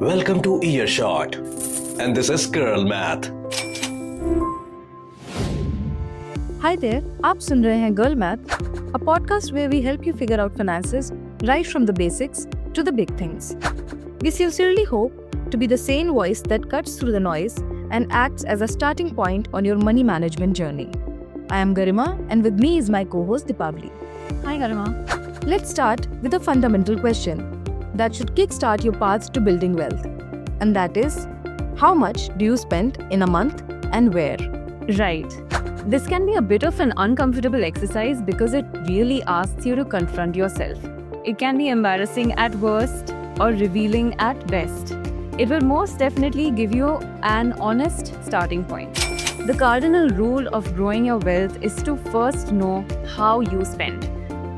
Welcome to Earshot, and this is Girl Math. Hi there, आप सुन रहे हैं Girl Math, a podcast where we help you figure out finances right from the basics to the big things. We sincerely hope to be the sane voice that cuts through the noise and acts as a starting point on your money management journey. I am Garima, and with me is my co-host Deepavali. Hi Garima. Let's start with a fundamental question that should kickstart your path to building wealth. And that is, how much do you spend in a month and where? Right. This can be a bit of an uncomfortable exercise because it really asks you to confront yourself. It can be embarrassing at worst or revealing at best. It will most definitely give you an honest starting point. The cardinal rule of growing your wealth is to first know how you spend.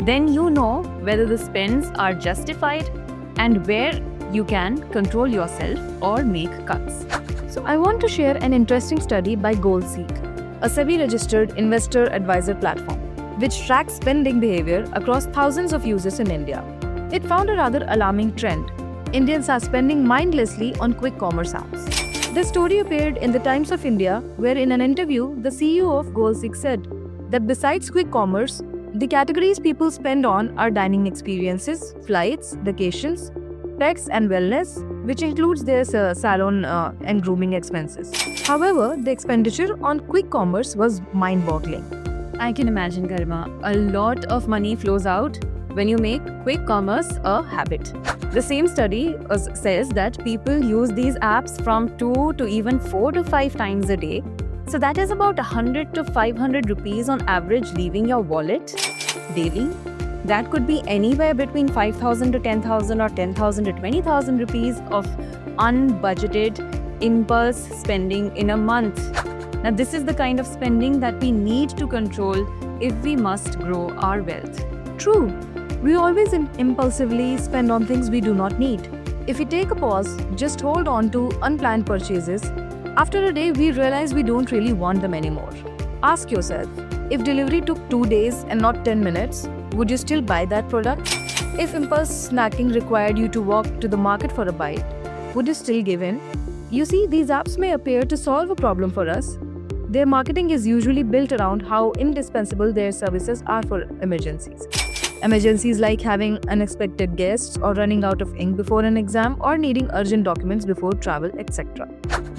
Then you know whether the spends are justified and where you can control yourself or make cuts. So I want to share an interesting study by GoalSeek, a SEBI-registered investor advisor platform, which tracks spending behavior across thousands of users in India. It found a rather alarming trend. Indians are spending mindlessly on quick commerce apps. The story appeared in the Times of India, where in an interview, the CEO of GoalSeek said that besides quick commerce, the categories people spend on are dining experiences, flights, vacations, pets and wellness, which includes their salon and grooming expenses. However, the expenditure on quick commerce was mind-boggling. I can imagine, Garima. A lot of money flows out when you make quick commerce a habit. The same study says that people use these apps from 2 to even 4 to 5 times a day. So that is about 100 to 500 rupees on average leaving your wallet daily. That could be anywhere between 5,000 to 10,000 or 10,000 to 20,000 rupees of unbudgeted impulse spending in a month. Now this is the kind of spending that we need to control if we must grow our wealth. True. We always impulsively spend on things we do not need. If we take a pause, just hold on to unplanned purchases, after a day we realize we don't really want them anymore. Ask yourself, if delivery took 2 days and not 10 minutes, would you still buy that product? If impulse snacking required you to walk to the market for a bite, would you still give in? You see, these apps may appear to solve a problem for us. Their marketing is usually built around how indispensable their services are for emergencies. Emergencies like having unexpected guests or running out of ink before an exam or needing urgent documents before travel, etc.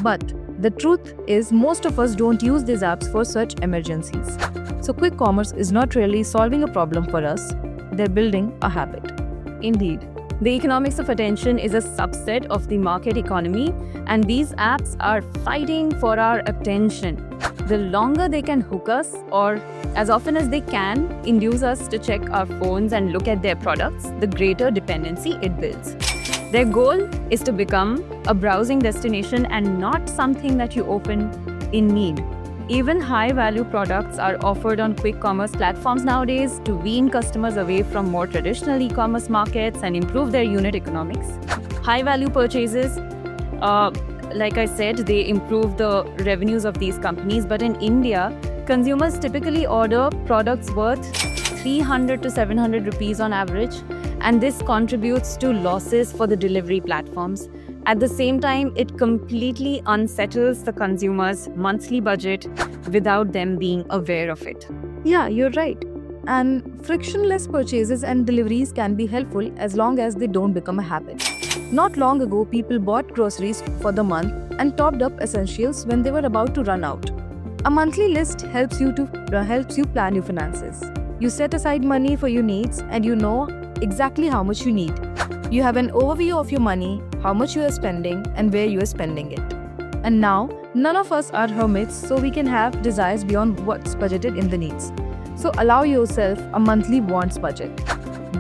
But the truth is most of us don't use these apps for such emergencies. So quick commerce is not really solving a problem for us, they're building a habit. Indeed. The economics of attention is a subset of the market economy, and these apps are fighting for our attention. The longer they can hook us, or as often as they can induce us to check our phones and look at their products, the greater dependency it builds. Their goal is to become a browsing destination and not something that you open in need. Even high-value products are offered on quick commerce platforms nowadays to wean customers away from more traditional e-commerce markets and improve their unit economics. High-value purchases, like I said, they improve the revenues of these companies. But in India, consumers typically order products worth 300 to 700 rupees on average, and this contributes to losses for the delivery platforms. At the same time, it completely unsettles the consumer's monthly budget without them being aware of it. Yeah, you're right. And frictionless purchases and deliveries can be helpful as long as they don't become a habit. Not long ago, people bought groceries for the month and topped up essentials when they were about to run out. A monthly list helps you plan your finances. You set aside money for your needs and you know exactly how much you need. You have an overview of your money, how much you are spending, and where you are spending it. And now, none of us are hermits, so we can have desires beyond what's budgeted in the needs. So allow yourself a monthly wants budget.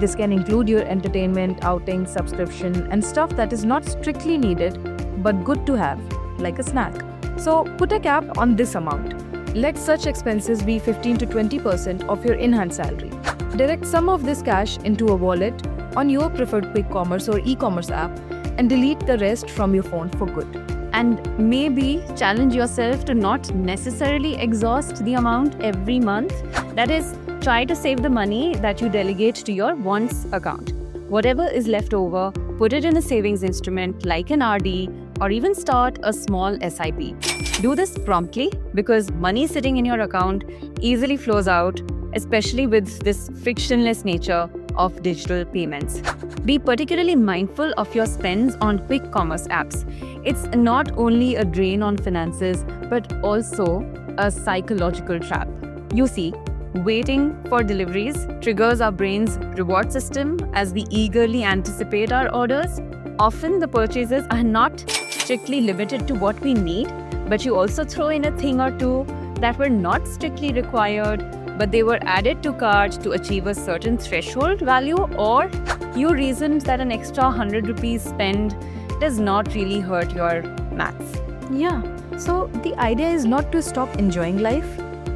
This can include your entertainment, outing, subscription, and stuff that is not strictly needed but good to have, like a snack. So put a cap on this amount. Let such expenses be 15 to 20% of your in-hand salary. Direct some of this cash into a wallet on your preferred quick commerce or e-commerce app and delete the rest from your phone for good. And maybe challenge yourself to not necessarily exhaust the amount every month. That is, try to save the money that you delegate to your wants account. Whatever is left over, put it in a savings instrument like an RD, or even start a small SIP. Do this promptly because money sitting in your account easily flows out, especially with this frictionless nature of digital payments. Be particularly mindful of your spends on quick commerce apps. It's not only a drain on finances, but also a psychological trap. You see, waiting for deliveries triggers our brain's reward system as we eagerly anticipate our orders. Often the purchases are not strictly limited to what we need, but you also throw in a thing or two that were not strictly required, but they were added to cart to achieve a certain threshold value, or you reasoned that an extra 100 rupees spend does not really hurt your maths. Yeah, so the idea is not to stop enjoying life,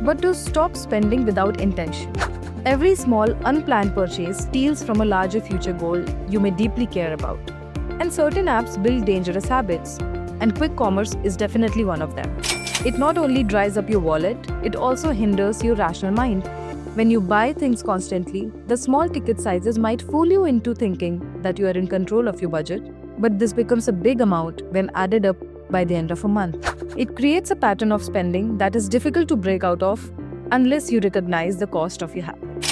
but to stop spending without intention. Every small, unplanned purchase steals from a larger future goal you may deeply care about. And certain apps build dangerous habits, and quick commerce is definitely one of them. It not only dries up your wallet, it also hinders your rational mind. When you buy things constantly, the small ticket sizes might fool you into thinking that you are in control of your budget, but this becomes a big amount when added up by the end of a month. It creates a pattern of spending that is difficult to break out of unless you recognize the cost of your habit.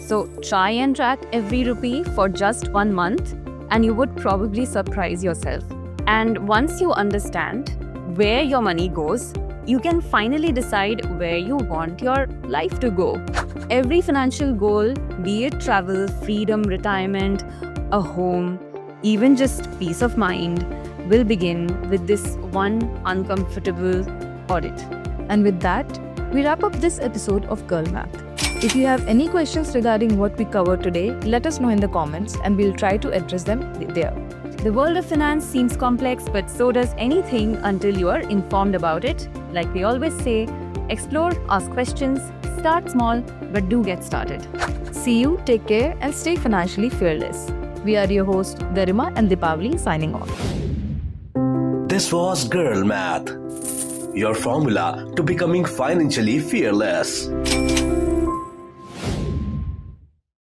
So try and track every rupee for just 1 month, and you would probably surprise yourself. And once you understand where your money goes, you can finally decide where you want your life to go. Every financial goal, be it travel, freedom, retirement, a home, even just peace of mind, will begin with this one uncomfortable audit. And with that, we wrap up this episode of Girl Math. If you have any questions regarding what we covered today, let us know in the comments and we'll try to address them there. The world of finance seems complex, but so does anything until you are informed about it. Like we always say, explore, ask questions, start small, but do get started. See you, take care, and stay financially fearless. We are your hosts, Garima and Deepavali, signing off. This was Girl Math, your formula to becoming financially fearless.